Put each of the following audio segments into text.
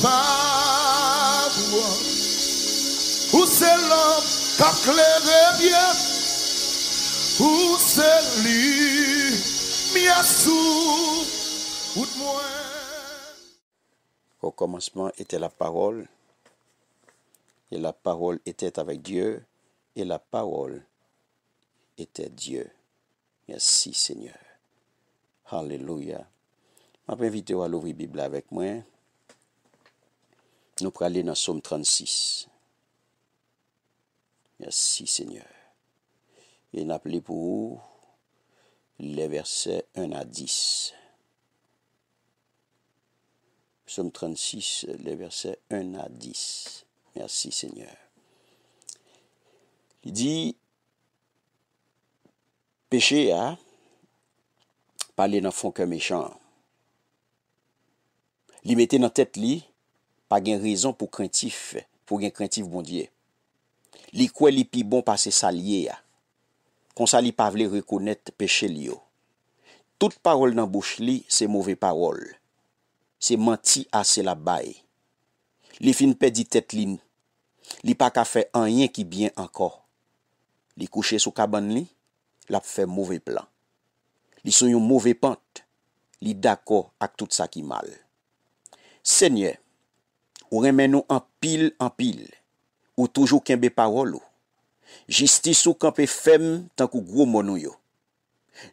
parole. Où c'est l'homme qu'a clairé bien? Où c'est lui, mia sous, ou de moi? Au commencement était la parole, et la parole était avec Dieu, et la parole était Dieu. Merci Seigneur. Alléluia. Je vais inviter à l'ouvrir la Bible avec moi. Nous allons aller dans Psaume 36. Merci Seigneur. Et nous appelons pour vous les versets 1 à 10. Psaume 36, les versets 1 à 10. Merci Seigneur. Il dit, péché a parlé dans fond que méchant. Li mette dans tête li, pas gen raison pour craintif bon Dieu. Li kwe li pi bon passer salier a. Kon sa li pa vle reconnaître péché li yo. Toute parole dans bouche li, c'est mauvais parole. C'est menti à c'est la baille. Li fin pedi tête li. Li pa ka fait rien qui bien encore. Li couché sous cabane li, la fait mauvais plan. Li son yon mauvais pente. Li d'accord avec tout ça qui mal. Seigneur, ou remen nous en pile, ou toujours kembe parole ou. Justice ou kampe fem tant que gros monou yo.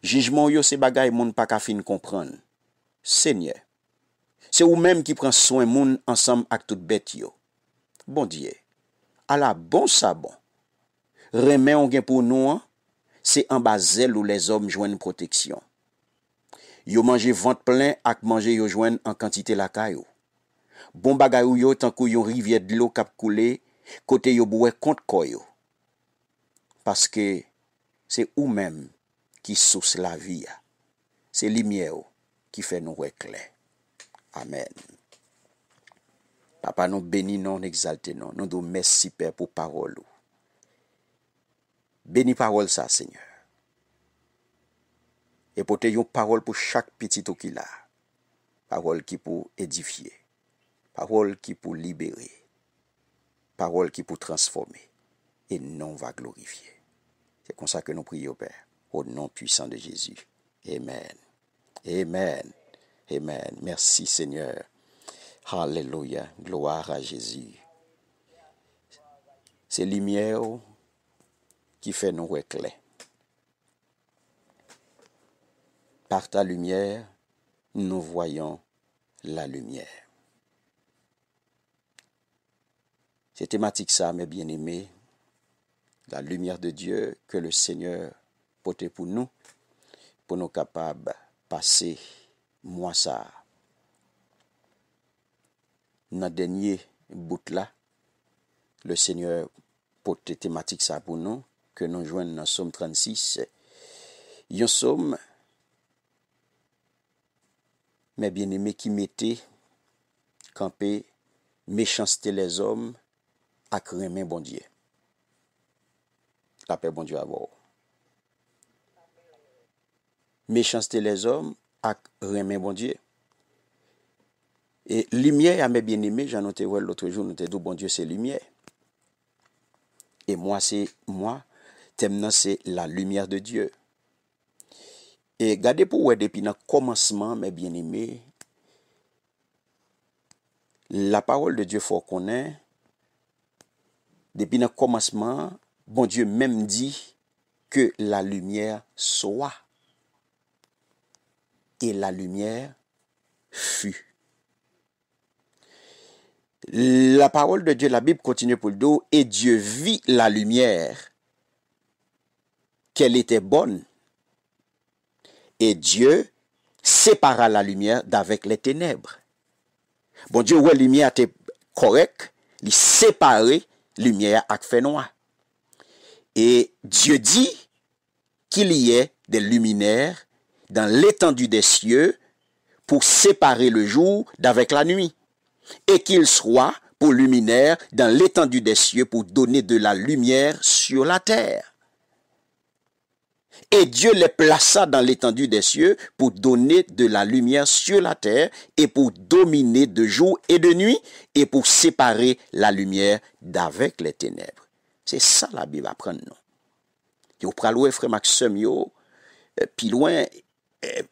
Jugement yo se bagay moun pa ka fin comprendre. Seigneur, c'est ou même qui prend soin moun ensemble avec tout bête yo. Bon Dieu, à la bon ça bon. Remen on gen pour nous, c'est en bazel où les hommes joignent protection. Yo manje ventre plein ak manger yo joignent en quantité la caillou. Bon bagay ou yo tant que yon rivière de l'eau k'ap coule, côté yo boué compte koyo. Parce que c'est ou même qui source la vie. C'est lumière qui fait nous clair. Amen. Papa nous bénis non exalté non. Nous nous merci Père pour parole. Bénis parole ça Seigneur. Et pour te yon parole pour chaque petit qui là. Parole qui pour édifier. Parole qui pour libérer. Parole qui pour transformer. Et non va glorifier. C'est comme ça que nous prions, Père, au nom puissant de Jésus. Amen. Amen. Amen. Merci, Seigneur. Alléluia. Gloire à Jésus. C'est lumière qui fait nous éclairer. Par ta lumière, nous voyons la lumière. C'est thématique ça, mes bien-aimés. La lumière de Dieu que le Seigneur porte pour nous capables de passer moi ça. Dans le dernier bout là, le Seigneur porte thématique ça pour nous, que nous joignons dans Psaume 36. Un psaume, mes bien-aimés, qui mettait camper méchanceté les hommes à cramer bon Dieu. La paix bon Dieu à vous. Méchanceté les hommes à cramer bon Dieu. Et lumière à mes bien-aimés, j'en noté l'autre jour, nous te dit bon Dieu c'est lumière. Et moi thème c'est la lumière de Dieu. Et gardez pour vous depuis le commencement, mes bien-aimés, la parole de Dieu faut connaître. Depuis le commencement, bon Dieu même dit que la lumière soit. Et la lumière fut. La parole de Dieu, la Bible continue pour le dos, et Dieu vit la lumière, qu'elle était bonne. Et Dieu sépara la lumière d'avec les ténèbres. Bon Dieu, ouais, la lumière était correcte, il séparait lumière avec fait noir. Et Dieu dit qu'il y ait des luminaires dans l'étendue des cieux pour séparer le jour d'avec la nuit. Et qu'il soit pour luminaire dans l'étendue des cieux pour donner de la lumière sur la terre. Et Dieu les plaça dans l'étendue des cieux pour donner de la lumière sur la terre et pour dominer de jour et de nuit et pour séparer la lumière d'avec les ténèbres. C'est ça la Bible apprend nous. Yo pral frère Maxime yo puis loin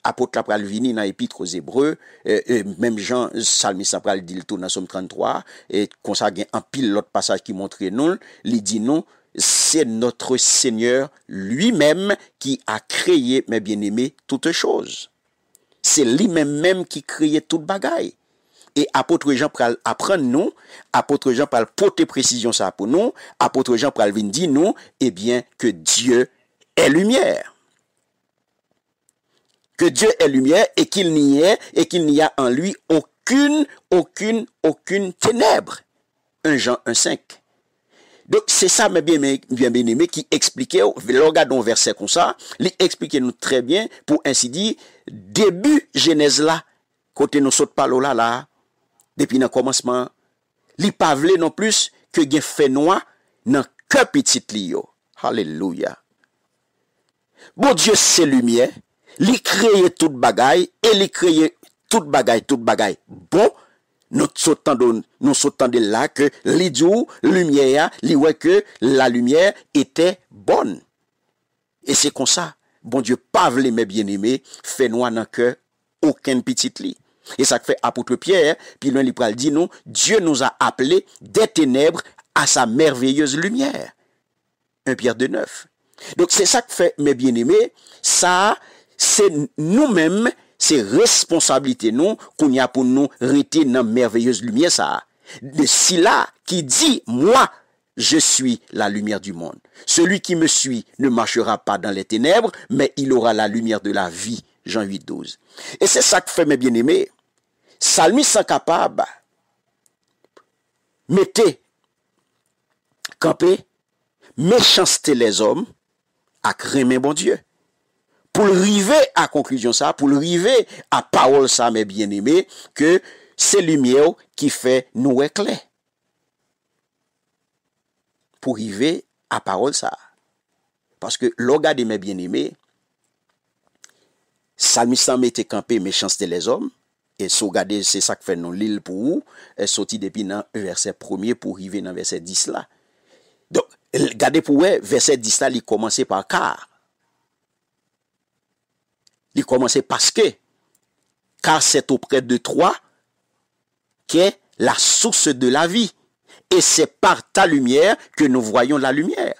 apôtre pral vini dans épître aux Hébreux même Jean psalmiste pral dit le tout dans Somme 33 et comme ça gen un pile l'autre passage qui montre non, il dit non, c'est notre Seigneur lui-même qui a créé, mes bien-aimés, toutes choses. C'est lui-même qui créait toute bagaille. Et apôtre Jean pral apprendre nous, apôtre Jean pral porter précision ça pour nous, apôtre Jean pral vinn dire nous, eh bien que Dieu est lumière. Que Dieu est lumière et qu'il n'y a en lui aucune ténèbre. 1 Jean 1,5. Donc, c'est ça, mes bien-aimés, qui expliquait, regardons verset comme ça, il expliquait nous très bien, pour ainsi dire, début Genèse là, côté nous saute pas là, depuis le commencement, il pas vle non plus que gen fait noir dans que petit li yo. Alléluia. Bon Dieu, c'est lumière, il crée toute bagaille, et il crée toute bagaille bon. Nous sautons de là que les jours, lumière, ouais que la lumière était bonne. Et c'est comme ça, bon Dieu, pas vle mes bien-aimés, fait noir dans cœur aucun petit lit. Et ça fait apôtre Pierre, puis l'un il pral dit nous, Dieu nous a appelés des ténèbres à sa merveilleuse lumière. 1 Pierre 2,9. Donc c'est ça que fait mes bien-aimés, ça c'est nous-mêmes. C'est responsabilité nous qu'on y a pour nous rester dans merveilleuse lumière ça. De si là qui dit moi je suis la lumière du monde. Celui qui me suit ne marchera pas dans les ténèbres, mais il aura la lumière de la vie. Jean 8,12. Et c'est ça que fait mes bien-aimés. Psalmiste sont capables mettez camper méchanceté les hommes à crémer bon Dieu. Pour arriver à conclusion ça, pour arriver à parole ça, mes bien-aimés, que c'est lumière qui fait nous éclair. Pour arriver à parole ça. Parce que l'orgade mes bien-aimés, Psalmiste mette campé méchanceté les hommes, et sauvegarder c'est ça que fait non l'île pour vous, et sorti depuis dans verset 1er pour arriver dans verset 10 là. Donc, regardez pour vous, verset 10 là, il commence par car. Il commence parce que, car c'est auprès de toi qu'est la source de la vie. Et c'est par ta lumière que nous voyons la lumière.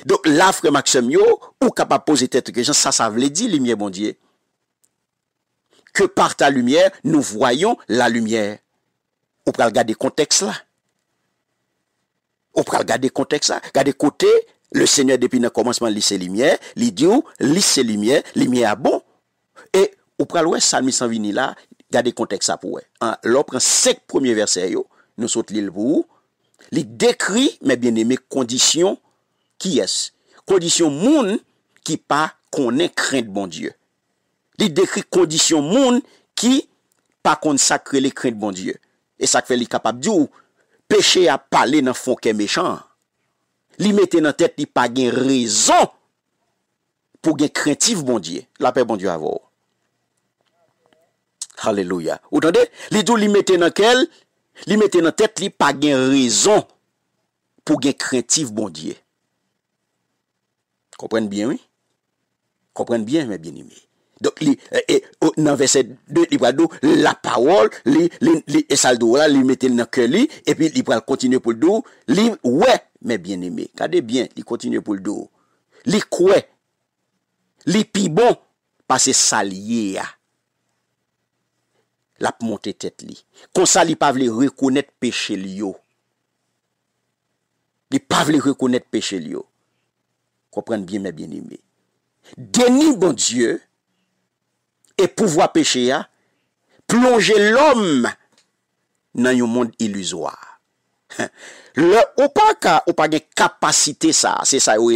Donc là, frère Maxime, ou capable de poser cette question, ça veut dire, lumière, bon Dieu. Que par ta lumière, nous voyons la lumière. On peut regarder le contexte là. On peut regarder le contexte là. Regardez côté. Le Seigneur, depuis le commencement, lycée lumière, il dit, lycée lumière bon. Et, au pral Psalmiste en vini là, regardez le contexte ça pour l'on prend 5 premiers versets, nous saute l'île pour il décrit, mes bien-aimés, conditions qui est. Conditions moun qui pas connaît crainte bon Dieu. Il décrit conditions moun qui pas consacrer les craintes bon Dieu. Et ça fait li capable de dire, péché à parler dans fond qui est méchant. Li mette dans tête li pas gen raison pour gen craintif bon Dieu. La paix bon Dieu à vous. Alléluia. Vous entendez? Li dou li mette dans tête li pas gen raison pour gen craintif bon Dieu. Comprenez bien oui? Comprenez bien mes bien-aimés. Donc dans verset 2 il va dire la parole et saldo là li mette dans cœur li et puis il va continuer pour le dos li ouais mes bien-aimés regardez bien il continue pour le dos li quoi li pi bon parce que ça lié la monter tête li comme ça li pas veut reconnaître péché li yo li pas veut reconnaître péché li yo comprenez bien mes bien-aimés déni bon Dieu et pouvoir pécher plonger l'homme dans un monde illusoire. Ou pas de capacité ça, c'est ça où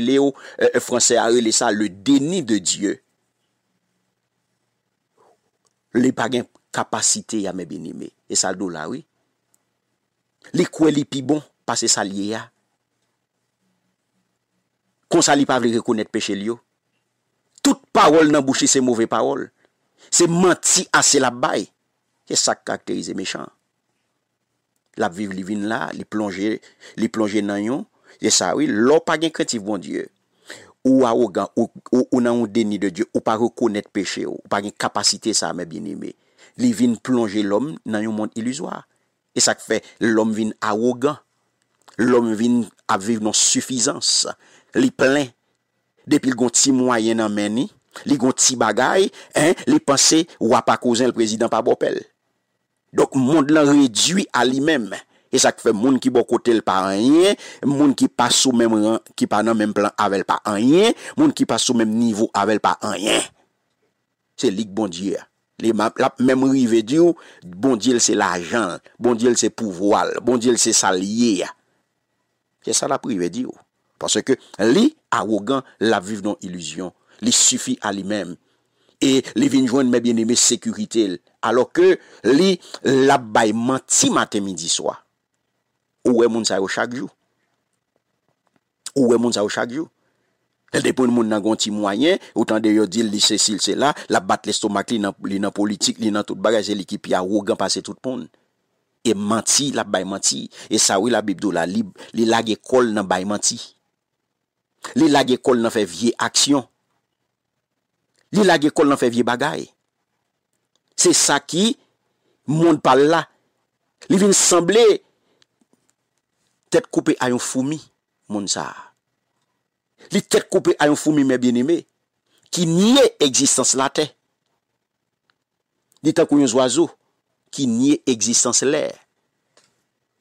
français a relé ça le déni de Dieu. Les pas de capacité à mes bien-aimés et ça do là oui. Les quoi les pi bon parce que ça lié a. Comme ça li pas veut reconnaître péché li yo. parole dans bouche c'est mauvais parole. C'est menti assez la baille. C'est ça qui caractérise méchant. La vivre li vin là, li plonger dans yon, et ça oui, l'on pas gen craintif bon Dieu. Ou arrogant ou nan un déni de Dieu, ou pas reconnaître péché, ou pas gen capacité ça mes bien-aimés. Li vin plonger l'homme dans un monde illusoire. Et ça fait l'homme vin arrogant. L'homme vin à vivre dans suffisance. Li plein depuis le gon ti moyen nan meni, li gon ti bagay, li pense ou a pas causer le président pas bopel. Donc monde là réduit à lui-même. Et ça fait monde qui bon côté le pas rien, monde qui pas sous même rang, qui pas dans même plan avec pas rien, monde qui pas sous même niveau avec pas rien. C'est lik bon Dieu. Les même rive dire bon Dieu c'est l'argent, bon Dieu c'est pouvoir, bon Dieu c'est salier. C'est ça la prive dire. Parce que li arrogant la vivre dans illusion, li suffit à lui-même. Et li vinn joindre mes bien-aimés sécurité alors que li la bay menti matin midi soir. Ou est moun sa yo chaque jour. Ou est moun sa yo chaque jour. Elle dépend moun nan gon ti moyen, autant de yo dit li Cécile c'est là, la bat l'estomac li nan politique, li nan tout bagage c'est l'équipe arrogant passer tout monde. Et menti la bay menti et ça oui la Bible do la libre, li lage école nan bay menti. Li lage école nan fait vieille action. Li lage école nan fait vieux bagay. C'est ça qui monde parle là. Li vinn sembler tête coupée à un fourmi monde ça. Li tête coupée à un fourmi mes bien-aimés qui nie existence la terre. Li tant qu'on oiseau qui nie existence l'air.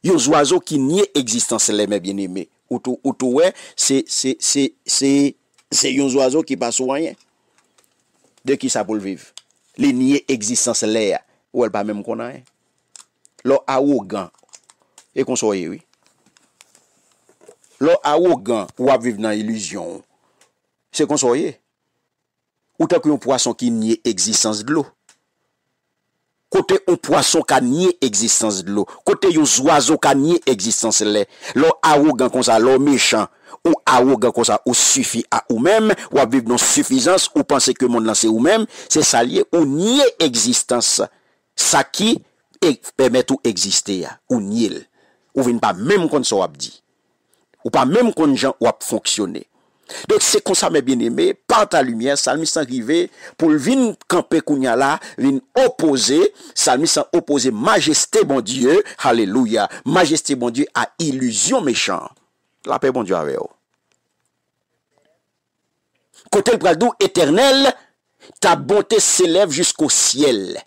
Yon oiseau qui nie existence l'air mes bien-aimés. Ou ouais c'est yon oiseau qui passe rien. De qui ça pour le vivre? Les nier existence l'air ou elle pas même qu'on a. L'on arrogant et qu'on soit oui. L'on arrogant ou à vivre dans illusion. C'est qu'on soit ou tant que un poisson qui nie existence de l'eau. Côté un poisson qui nie existence de l'eau. Côté un oiseau qui nie existence l'air. L'on arrogant comme ça, l'on méchant. Ou arrogant comme ça, ou suffit à ou même, ou à vivre dans suffisance, ou penser que monde là c'est ou même, c'est ça lié, ou nier existence. Ça qui permet tout exister, ou nier. Ou vient pas même qu'on soit dit. Ou pas même qu'on gens ou fonctionner. Donc c'est comme ça mes bien-aimés, par ta lumière, Salmiste arrivé pour venir camper kounya là, venir opposer, Salmiste opposer majesté bon Dieu, alléluia, majesté bon Dieu à illusion méchant. La paix bon Dieu avec vous. Côté le pradou éternel, ta bonté s'élève jusqu'au ciel.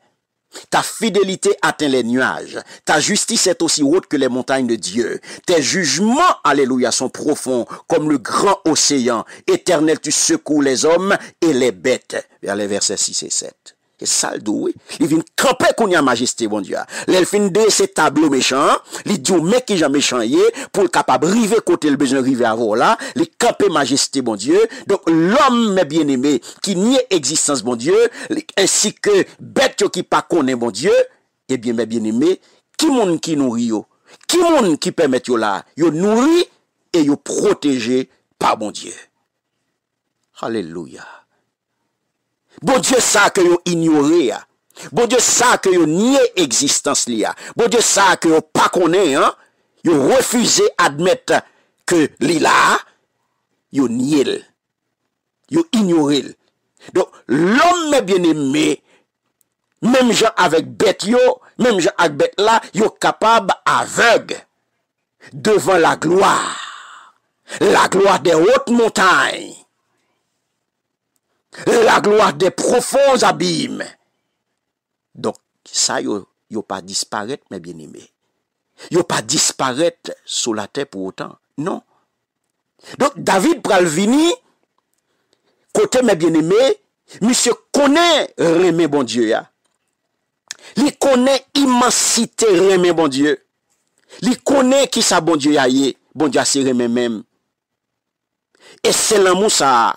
Ta fidélité atteint les nuages. Ta justice est aussi haute que les montagnes de Dieu. Tes jugements, alléluia, sont profonds comme le grand océan. Éternel, tu secoues les hommes et les bêtes. Vers les versets 6 et 7. Et ça le doué. Il vient camper qu'on y a majesté, bon Dieu. Il fin de ces tableaux méchants. Il dit au mec qui jamais méchant pour le capable river côté le besoin river avant là. Il camper majesté, bon Dieu. Donc l'homme bien aimé qui nie existence, bon Dieu, ainsi que bête qui pas connaît, bon Dieu, eh bien mes bien aimé, qui monde qui nourrit yo, qui monde qui permet yo là, yo nourri et yo protégé par bon Dieu. Alléluia. Bon Dieu ça que yo ignoré. Bon Dieu ça que yo nié existence liya. Bon Dieu ça que yo pas connaît hein. Yo refusé admettre que li là, yo nié. Yo ignoré. Donc l'homme bien-aimé, même gens avec bête yo, même gens avec bête là, yo capable aveugle devant la gloire des hautes montagnes. La gloire des profonds abîmes. Donc, ça, yo pas disparaître, mes bien-aimés. Yo pas disparaître sur la terre pour autant. Non. Donc, David pral vini, côté, mes bien-aimés, monsieur connaît remet bon Dieu, ya. Li connaît immensité remet bon Dieu. Li connaît qui ça bon Dieu ya yé. Bon Dieu c'est remet même. Et c'est l'amour ça.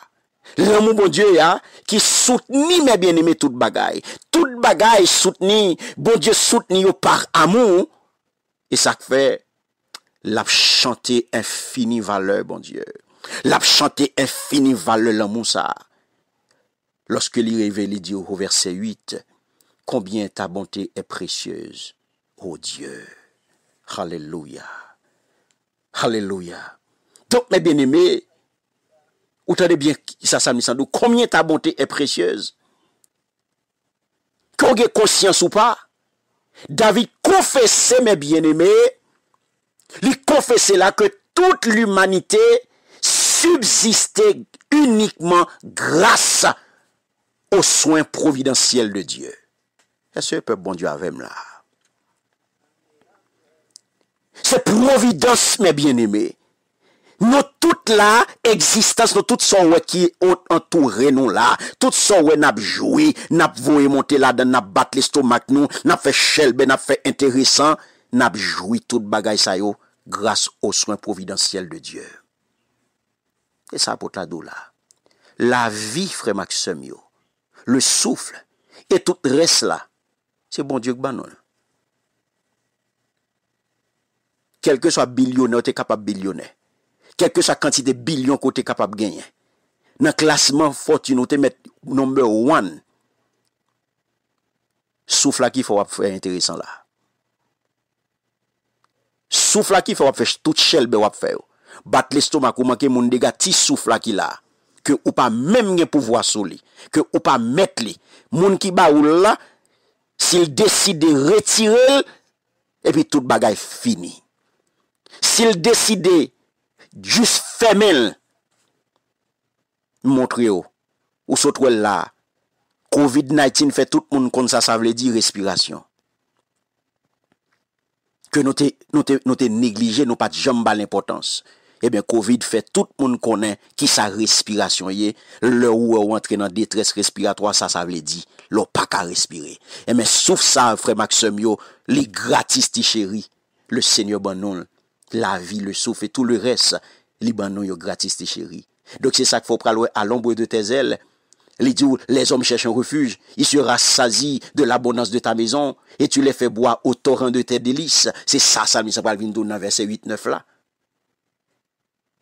L'amour bon Dieu ya qui soutenu mes bien-aimés toute bagaille. Toute bagaille soutenu, bon Dieu soutenu yo par amour et ça fait l'a chanter infini valeur bon Dieu. L'a chanter infini valeur l'amour ça. Lorsque il révèle, il dit au verset 8, combien ta bonté est précieuse, ô Dieu. Alléluia. Alléluia. Donc, mes bien-aimés, vous entendez bien ça, combien ta bonté est précieuse. Qu'on ait conscience ou pas, David confessait, mes bien-aimés, il confessait là que toute l'humanité subsistait uniquement grâce aux soins providentiels de Dieu. Est-ce que le peuple bon Dieu avec moi là? C'est providence, mes bien-aimés. Nous toute la existence, nous tout son qui entouré nous là, tout son n'a joué, n'a voulu monter là, n'a battu l'estomac nous, n'a fait chelbe, n'a fait intéressant, n'a joué tout bagay sa yo grâce aux soins providentiels de Dieu. Et ça pour la là. La vie, frère Maxime yo, le souffle et tout le reste là, c'est bon Dieu que banon. Quel que soit billionnaire, tu es capable de billionnaire. Quelle que soit la quantité de billions que tu es capable de gagner. Dans le classement fortune, tu mets number 1. Souffle là qu'il faut faire intéressant là. Souffle là qu'il faut faire tout chelbe ou faire. Battre l'estomac ou manquer mon dégât, ti souffle là qu'il a. Que ou pas même gen pouvoir sur lui. Que ou pas mettre lui. Moun qui ba ou là, s'il décide de retirer, et puis tout bagay fini. S'il décide juste fermer, montre ou saute là, COVID-19 fait tout le monde comme ça veut dire respiration. Que nous te négligé, nous pas jamais l'importance. Eh bien, COVID fait tout le monde connaît qui sa respiration y le ou entrer dans détresse respiratoire, ça veut dire, l'on pas qu'à respirer. Eh bien, sauf ça, frère Maxime yo, les gratis ti chéri, le Seigneur banon, la vie, le souffle et tout le reste, les banon yo gratis ti chéri. Donc c'est ça qu'il faut prendre à l'ombre de tes ailes. Il dit, les hommes cherchent un refuge, il sera sasi de l'abondance de ta maison, et tu les fais boire au torrent de tes délices. C'est ça, Salmi Sampral Vindo dans verset 8-9 là.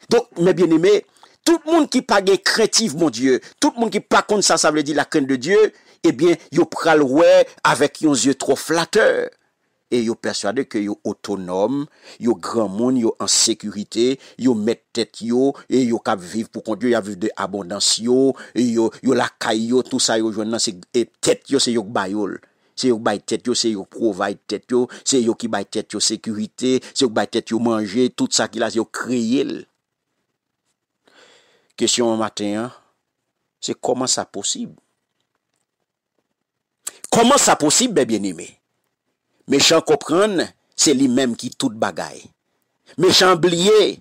Donc, mes bien-aimés, tout le monde qui pas craintif, mon Dieu, tout le monde qui pas contre ça veut dire la crainte de Dieu, eh bien, yo pral ouais avec yon yeux trop flatteurs. Et yo persuadé que yo autonome, yo grand monde, yo en sécurité, yo met tête yo, et yo cap vivre pour qu'on Dieu y a vu de abondance yo, et yo la caille yo, tout ça yo joindre c'est tête yo c'est yo bayol. C'est yo bay tête yo, c'est yo provide tête yo, c'est yo qui bay tête yo sécurité, c'est yo bay tête yo manger, tout ça qui là yo créer. Question matin, c'est comment ça possible? Comment ça possible, bien-aimé? Méchant comprendre, c'est lui-même qui tout bagaille. Méchant oublier,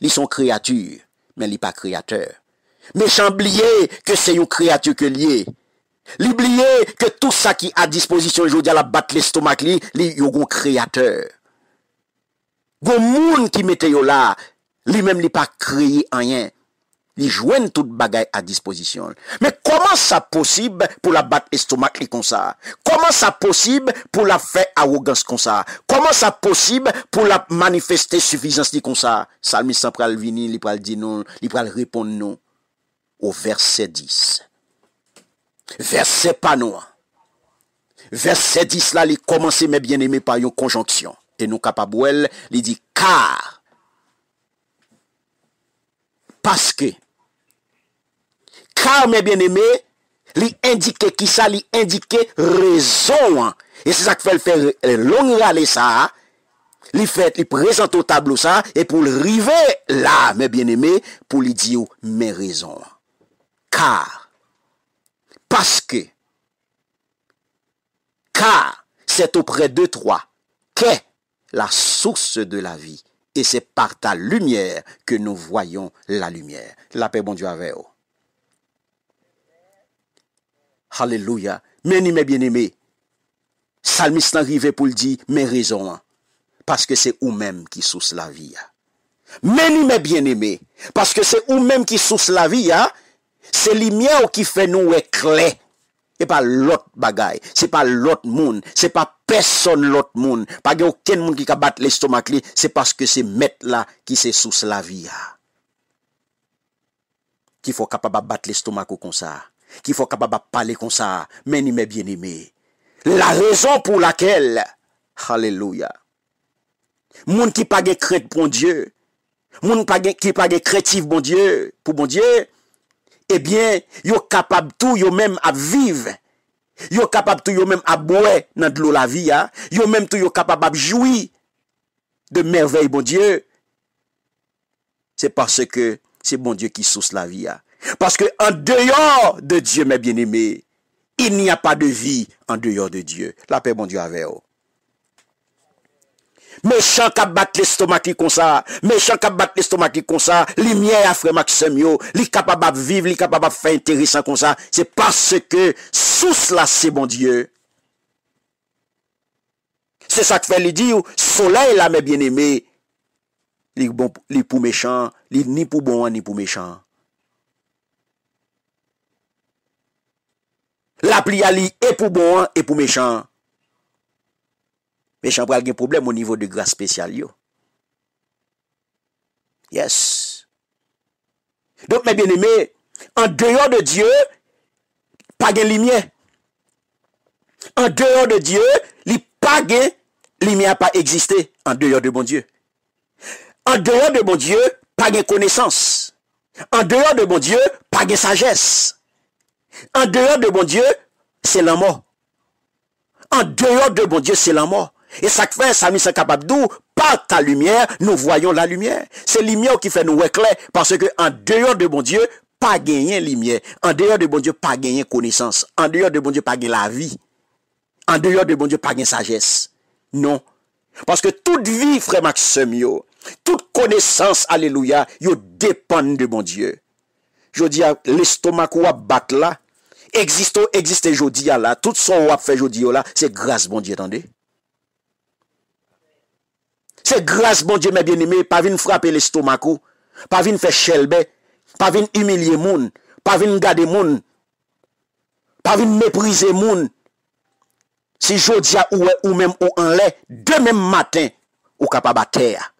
ils sont créatures, mais ils pas créateurs. Méchant oublier que c'est une créature que lié. L'oublier que tout ça qui à disposition aujourd'hui à la battre l'estomac li yon créateur. Gon moun qui mette yo là, lui-même li pas créé rien. Li joignent toute bagaille à disposition. Mais comment ça possible pour la battre estomac li comme ça? Comment ça possible pour la faire arrogance comme ça? Comment ça possible pour la manifester suffisance li comme ça? Salmi Sampral vini, li pral di non, li pral répondre non au verset 10. Verset panou. Verset 10 là, li commence mes bien-aimés par une conjonction. Et nous capable li dit car parce que car mes bien-aimés, li indique qui ça, li indique raison. Et c'est ça que fait le faire long râler ça. Li présente au tableau ça et pour le river là, mes bien-aimés, pour lui dire mes raisons. Car c'est auprès de toi qu'est la source de la vie et c'est par ta lumière que nous voyons la lumière. La paix bon Dieu avec vous. Alléluia. Mais mes bien-aimés, Salmiste arrivé pour le dire, mes raisons, parce que c'est vous-même qui source la vie. Mais mes bien-aimés, parce que c'est vous-même qui source la vie, c'est lumière qui fait nous éclair. Et pas l'autre bagaille, c'est pas l'autre monde, c'est pas personne l'autre monde, pas aucun monde qui a battre l'estomac, c'est parce que c'est mettre là qui c'est source la vie. Qu'il faut capable battre l'estomac comme ça. qu'il faut capable de parler comme ça, mais ni mes bien-aimés. La raison pour laquelle, alléluia, moun qui pas de crainte pour Dieu, moun qui pas de craintif bon Dieu, pour bon Dieu, eh bien, yo capable tout, yo même à vivre. Yo capable tout, yo même à boire dans de l'eau la vie, hein? Yo même tout, yo capable à jouir de merveille, bon Dieu. C'est parce que c'est bon Dieu qui source la vie, hein? Parce que en dehors de Dieu, mes bien-aimés, il n'y a pas de vie en dehors de Dieu. La paix, bon Dieu, avec vous. Méchant qui bat l'estomac qui comme ça, méchant qui bat l'estomac qui comme ça, lumière à frère Maxime yo, li capable de vivre, li capable de faire intéressant comme ça, c'est parce que sous là c'est bon Dieu. C'est ça que fait lui dire soleil là mes bien-aimés, li bon li pour méchant, li ni pour bon ni pour méchant. La pluie ali et pour bon et pour méchant. Méchant pral gen problème au niveau de grâce spéciale yo. Yes. Donc mes bien-aimés, en dehors de Dieu, pas de lumière. En dehors de Dieu, li pas de lumière pas exister en dehors de bon Dieu. En dehors de bon Dieu, pas de connaissance. En dehors de bon Dieu, pas de sagesse. En dehors de bon Dieu, c'est la mort. En dehors de bon Dieu, c'est la mort. Et ça fait, ça nous sommes capables d'où, par ta lumière, nous voyons la lumière. C'est la lumière qui fait nous éclairer, parce que en dehors de bon Dieu, pas gagner lumière. En dehors de bon Dieu, pas gagner connaissance. En dehors de bon Dieu, pas gagner la vie. En dehors de bon Dieu, pas gagner sagesse. Non. Parce que toute vie, frère Maxime, yo, toute connaissance, alléluia, yo dépend de bon Dieu. Je dis, l'estomac ou à battre là, existe jodi là, tout son ou à fait jodi là, c'est grâce bon Dieu, attendez. C'est grâce, bon Dieu, mes bien-aimés, pas vin frapper l'estomac, pas vin faire chelbe, pas vin humilier moun, pas vin garder moun, pas vin mépriser moun. Si jodia ou même ou en lait, de même matin, ou capable à terre.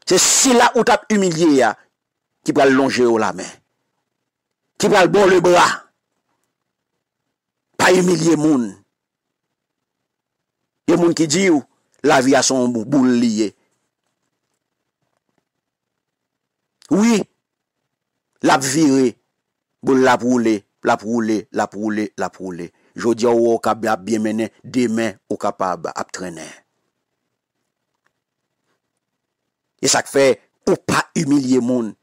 C'est si là ou t'as humilié ya, qui va longer au la main, qui va bon le bras, pas humilier moun. Y a moun qui dit ou, la vie a son boule lié. Oui, la viré, boule la rouler, la rouler, la rouler, la rouler. Je dis au capable bien mener, demain au capable à traîner. Et ça fait, ou pas humilier moun.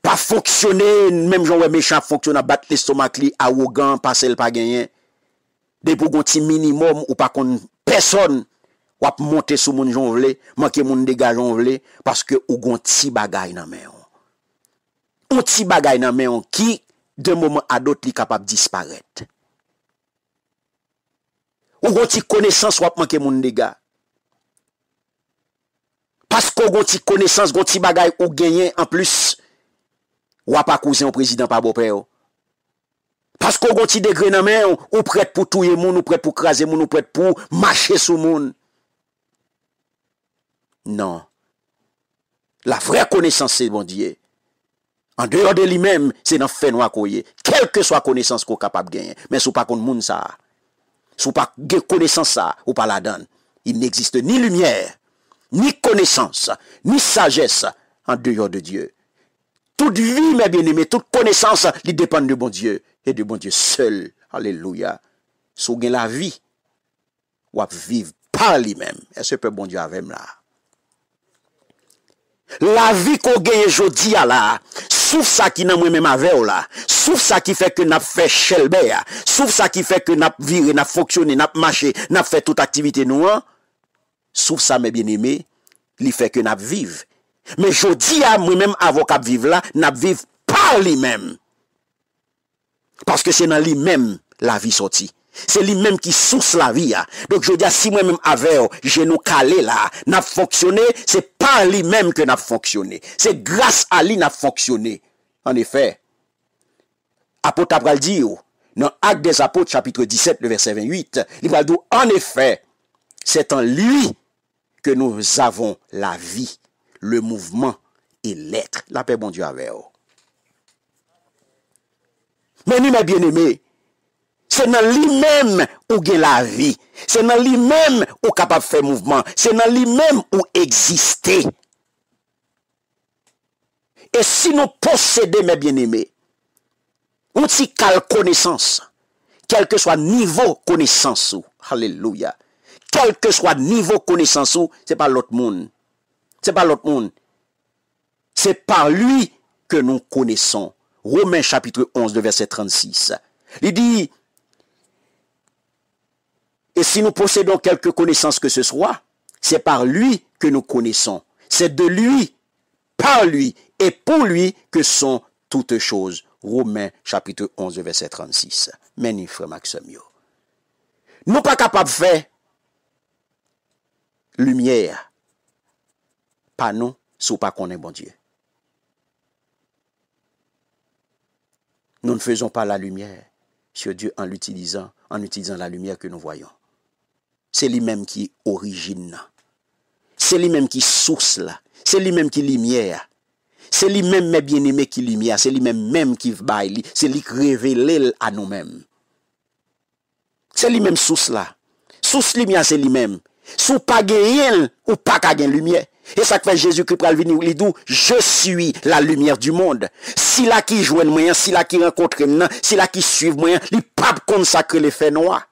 Pas fonctionner, même genre méchant fonctionne à battre l'estomac li, arrogant, passer le pas gagner. Des pour un petit minimum ou pas qu'on personne ou a monter sous moun jonvle, manquer moun dégage jonvle parce que ou gon ti bagay nan men on. Un ti bagay nan men on qui de moment à d'autre li capable disparaître. Ou gon ti connaissance ou a manquer moun dégage. Parce que gon ti connaissance, gon ti bagay ou gagner en plus ou a pas cousin au président pas beau-père. Parce qu'on a un petit degré dans main, ou prête pour touyer moun, ou prête pour craser moun, ou prête pour marcher sous moun. Non. La vraie connaissance, c'est bon Dieu. En dehors de lui-même, c'est dans fait noir koye. Quelle que soit connaissance qu'on est capable de gagner. Mais si pas contre moun ça, si pas connaissance ça, ou pas la donne. Il n'existe ni lumière, ni connaissance, ni sagesse en dehors de Dieu. Toute vie, mes bien-aimés, toute connaissance, il dépend de bon Dieu. Et de bon Dieu seul. Alléluia. Si vous avez la vie, vous vivre par lui-même. Est-ce que bon Dieu avec là? La vie qu'on gagne aujourd'hui là, sauf ça qui n'a même avec là, sauf ça qui fait que n'a fait chelbe, sauf ça qui fait que n'a viré, n'a fonctionné, n'a marché, n'a fait toute activité nous, sauf ça mes bien-aimés, il fait que n'a vive. Mais aujourd'hui à moi-même avocat vivre là, n'a vivre par lui-même. Parce que c'est dans lui-même la vie sortie. C'est lui-même qui source la vie. Donc je dis, si moi-même avec, je nous calé là, n'a fonctionné, c'est par lui-même que n'a fonctionné. C'est grâce à lui n'a fonctionné. En effet, apôtre Abraham dit, dans Actes des Apôtres, chapitre 17, le verset 28, il va dire, en effet, c'est en lui que nous avons la vie, le mouvement et l'être. La paix, bon Dieu, avec vous. Mais nous, mes bien-aimés, c'est dans lui-même où il y a la vie. C'est dans lui-même où capable de faire mouvement. C'est dans lui-même où exister. Et si nous possédons, mes bien-aimés, on t'y cale connaissance, quel que soit niveau connaissance, alléluia, quel que soit niveau connaissance, c'est pas l'autre monde. C'est pas l'autre monde. C'est par lui que nous connaissons. Romains chapitre 11, de verset 36. Il dit, et si nous possédons quelque connaissance que ce soit, c'est par lui que nous connaissons. C'est de lui, par lui et pour lui que sont toutes choses. Romains chapitre 11, verset 36. Mais frère Maxime, nous pas capables de faire lumière. Pas nous, si pas qu'on est bon Dieu. Nous ne faisons pas la lumière sur Dieu en utilisant la lumière que nous voyons. C'est lui-même qui est origine. C'est lui-même qui est source là. C'est lui-même qui est lumière. C'est lui-même, mes bien-aimés, qui est lumière. C'est lui-même qui baille. C'est lui qui révèle à nous-mêmes. C'est lui-même source là. Source lumière, c'est lui-même. Sous pas gagner ou pas gagner lumière. Et ça fait Jésus-Christ pral venir li dou, je suis la lumière du monde. Si la qui joue moi, si la qui rencontre moi, si la qui suit moi, li pas consacrer les faits noirs.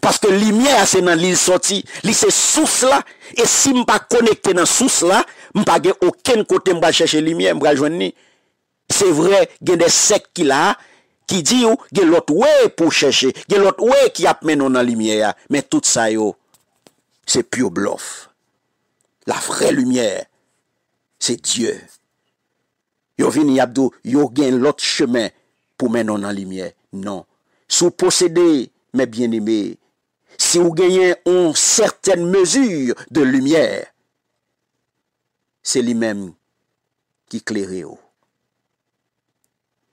Parce que lumière c'est dans l'île sorti, li c'est source là et si m pas connecté dans source là, m pas gen aucun côté m pas chercher lumière, m pral joindre ni. C'est vrai, gen des sectes qui là qui dit ou gen l'autre way pour chercher, gen l'autre way qui a mené dans lumière, mais tout ça yo c'est pure bluff. La vraie lumière, c'est Dieu. Yo vini abdou, yo gen l'autre chemin pour mener dans la lumière. Non. Si vous possédez, mes bien-aimés, si vous gagnez une certaine mesure de lumière, c'est lui-même qui éclaire.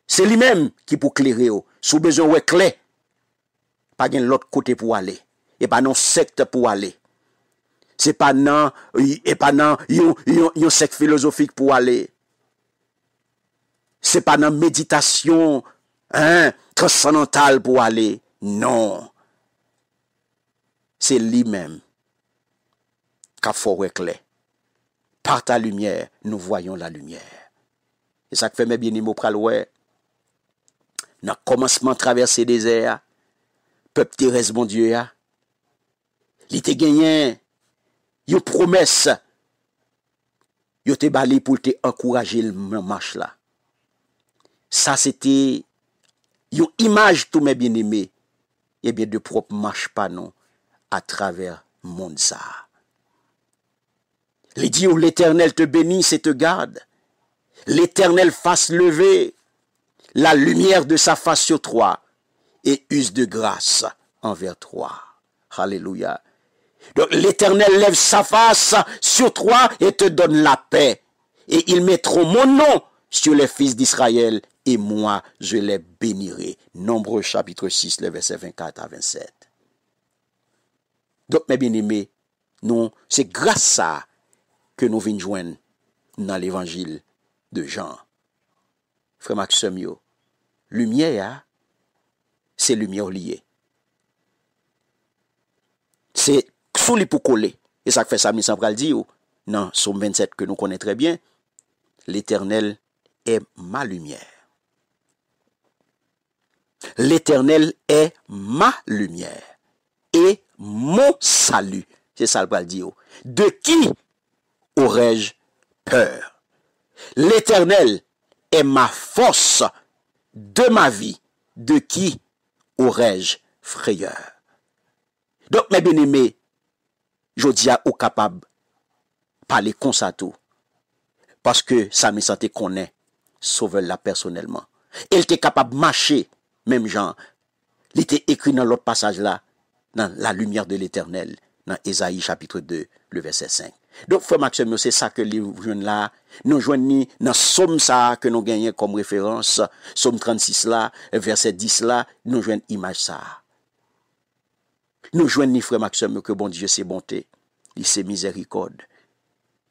C'est lui-même qui peut éclairer. Si vous avez besoin de clé, pas de l'autre côté pour aller. Et pas non secte pour aller. C'est pas non, et pas non, yon secte philosophique pour aller. C'est pas non méditation, transcendantale pour aller. Non. C'est lui-même qui a fait éclair. Par ta lumière, nous voyons la lumière. Et ça fait mes bien-aimés pral ouais. Dans le commencement traverser des airs, peuple Thérèse, bon Dieu, il te gagné une promesse, il te balé pour te encourager le marche là. Ça c'était une image tout mes bien-aimés, et bien de propre marche pas non à travers le monde ça. Il dit où l'Éternel te bénisse et te garde, l'Éternel fasse lever la lumière de sa face sur toi et use de grâce envers toi. Alléluia. Donc l'Éternel lève sa face sur toi et te donne la paix. Et ils mettront mon nom sur les fils d'Israël et moi je les bénirai. Nombreux chapitre 6, les versets 24 à 27. Donc mes bien-aimés, nous, c'est grâce à ça que nous venons joindre dans l'évangile de Jean. Frère Maxime, lumière, c'est lumière liée. C'est sous les pour coller. Et ça fait ça, Missan pral dit, dans Psaume 27 que nous connaissons très bien, l'Éternel est ma lumière. L'Éternel est ma lumière et mon salut. C'est ça le pral dit. De qui aurais-je peur? L'Éternel est ma force de ma vie. De qui aurais-je frayeur? Donc, mes bien-aimés, je dis à ou capable de parler comme ça tout. Parce que ça me sentait qu'on est sauveur là personnellement. Il était capable de marcher, même genre. Il était écrit dans l'autre passage là, dans la lumière de l'Éternel, dans Ésaïe chapitre 2, le verset 5. Donc, frère Maxime, c'est ça que nous jeunes là, nous joignons dans Somme ça que nous gagnons comme référence, Somme 36 là, verset 10 là, nous joignons image ça. Nous joignons frère Maxime que bon Dieu c'est bonté, il c'est miséricorde.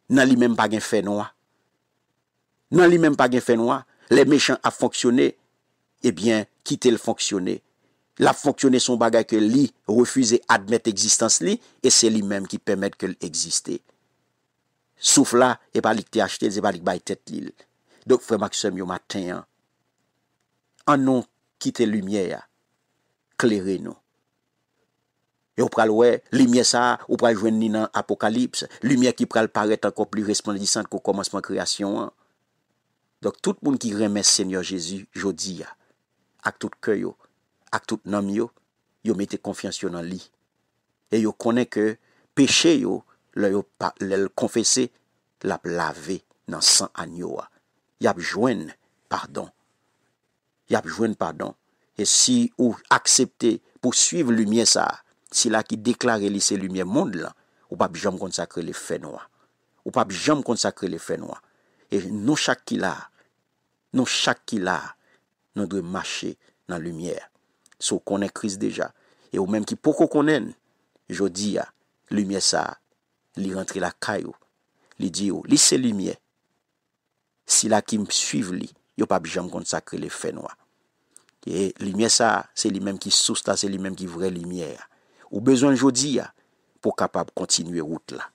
Nan li même pas gen fait noir. Nan li même pas gen fait noir. les méchants a fonctionné, eh bien, quittez le fonctionner. La fonctionner son bagage que lui refuse admettre existence li, et c'est lui-même qui permet que l'existe. Sauf là, et pas lui qui acheté, c'est pas lui qui tête l'île. Donc, frère Maxime, yo matin, en nous quitter lumière, clairer nous. Et on pral ouais, lumière ça, on pral joindre ni dans Apocalypse, lumière qui pral paraître encore plus resplendissante qu'au commencement de création. Donc tout le monde qui remet Seigneur Jésus, jodi avec tout cœur yo, avec tout nom yo mettez confiance dans lui. Et yo connaît que péché yo, le confesser, l'a lavé dans sang agneau. Y a joindre pardon. Y a joindre pardon. Et si ou accepter pour suivre lumière ça, si là qui déclare li c'est lumière monde là, ou pas jamais consacrer les faits noirs. Ou pas jamais consacrer les faits noirs. Et nous chaque qui là, nous devons marcher dans la lumière. Si on connaît Christ déjà, et ou même qui beaucoup connaissent, je dis, lumière ça, li rentre la caillou, li dit, li c'est lumière. Si là qui me suivent li, yo pas jamais consacrer les faits noirs. Et lumière ça, c'est lui-même qui source là, c'est lui-même qui vraie lumière. Ou besoin jodi pour capable continuer route là.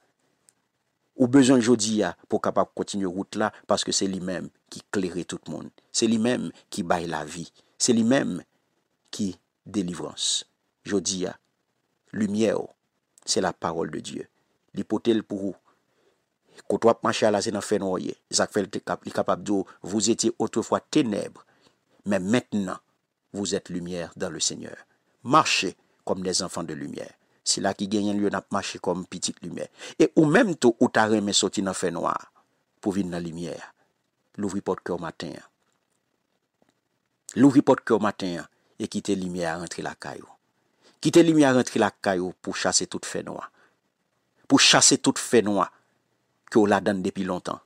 Ou besoin jodi pour capable continuer route là parce que c'est lui-même qui éclaire tout le monde. C'est lui-même qui baille la vie. C'est lui-même qui délivrance. Jodi lumière, c'est la parole de Dieu. L'hypothèse pour vous. Quand on marche à la c'est dans fait noyer. Ça fait le capable de vous étiez autrefois ténèbres, mais maintenant vous êtes lumière dans le Seigneur. Marchez comme des enfants de lumière. C'est là qui gagne lieu n'a marcher comme petite lumière. Et ou même tout ou ta remet sorti dans fait noir pour venir dans la lumière. L'ouvrir porte cœur matin. L'ouvrir porte cœur matin et quitter lumière rentrer la caillou. Quitter lumière rentrer la caillou pour chasser toute fait noir. Pour chasser toute fait noir que on la donne depuis longtemps.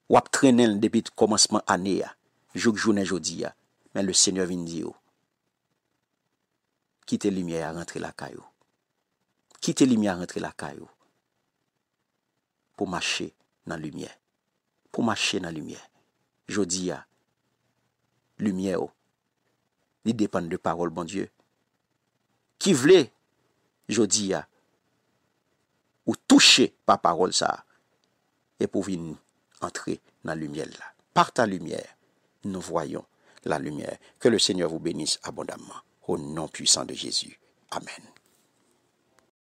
Ou a traîner depuis le commencement année journée jodi mais le Seigneur vient dire quitter lumière rentrer la caillou. Quitter lumière rentrer la caillou pour marcher dans la lumière. Pour marcher dans la lumière. Jodi lumière il dépend de parole bon Dieu. Qui voulait jodi ou toucher par parole ça et pour venir entrer dans la lumière là. Par ta lumière, nous voyons la lumière. Que le Seigneur vous bénisse abondamment. Au nom puissant de Jésus. Amen.